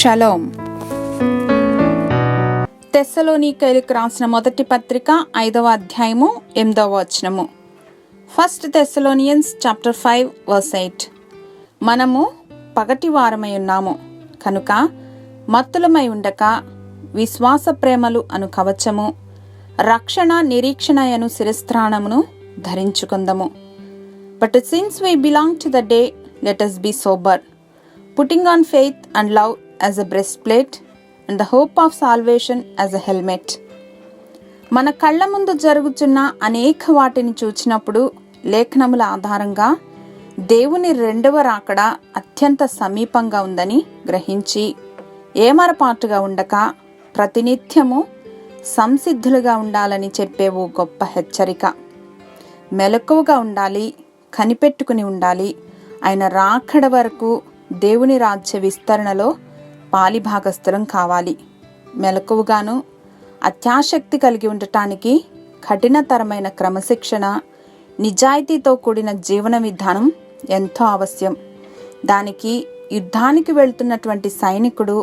Shalom. తెస్సలోనికైలకు రాసిన మొదటి పత్రిక 5వ అధ్యాయము 8వ వచనము. 1 Thessalonians chapter 5 verse 8. మనము పగటి వారమై ఉన్నాము కనుక మత్తులమై ఉండక విశ్వాస ప్రేమలు అను కవచము, రక్షణ నిరీక్షణ అను శిరస్త్రాణమును ధరించుకుందము. But since we belong to the day, let us be sober, putting on faith and love as a breastplate and the hope of salvation as a helmet. మన కళ్ళ ముందు జరుగుతున్న అనేక వాటిని చూచినప్పుడు లేఖనముల ఆధారంగా దేవుని రెండవ రాకడ అత్యంత సమీపంగా ఉందని గ్రహించి ఏమరపాటుగా ఉండక ప్రతినిత్యము సంసిద్ధులుగా ఉండాలని చెప్పే ఓ గొప్ప హెచ్చరిక. మెలకువగా ఉండాలి, కనిపెట్టుకుని ఉండాలి. ఆయన రాకడ వరకు దేవుని రాజ్య విస్తరణలో పాలిభాగస్థులం కావాలి. మెలకువగాను అత్యాసక్తి కలిగి ఉండటానికి కఠినతరమైన క్రమశిక్షణ, నిజాయితీతో కూడిన జీవన విధానం ఎంతో అవశ్యం. దానికి యుద్ధానికి వెళ్తున్నటువంటి సైనికుడు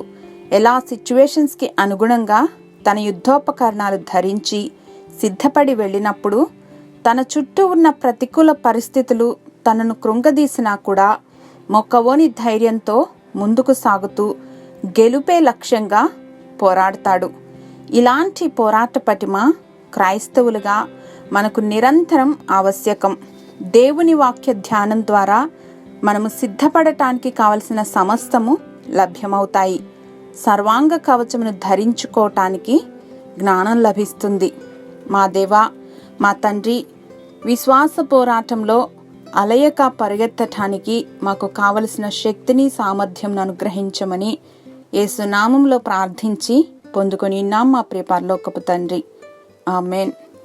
ఎలా సిచ్యువేషన్స్కి అనుగుణంగా తన యుద్ధోపకరణాలు ధరించి సిద్ధపడి వెళ్ళినప్పుడు తన చుట్టూ ఉన్న ప్రతికూల పరిస్థితులు తనను కృంగదీసినా కూడా మొక్కవోని ధైర్యంతో ముందుకు సాగుతూ గెలుపే లక్ష్యంగా పోరాడతాడు. ఇలాంటి పోరాట పటిమ క్రైస్తవులుగా మనకు నిరంతరం ఆవశ్యకం. దేవుని వాక్య ధ్యానం ద్వారా మనము సిద్ధపడటానికి కావలసిన సమస్తము లభ్యమవుతాయి. సర్వాంగ కవచమును ధరించుకోవటానికి జ్ఞానం లభిస్తుంది. మా దేవా, మా తండ్రి, విశ్వాస పోరాటంలో అలయక పరిగెత్తటానికి మాకు కావలసిన శక్తిని సామర్థ్యం అనుగ్రహించమని యేసు నామములో ప్రార్థించి పొందుకొని ఉన్నాం మా ప్రియ పరలోకపు తండ్రి. ఆమేన్.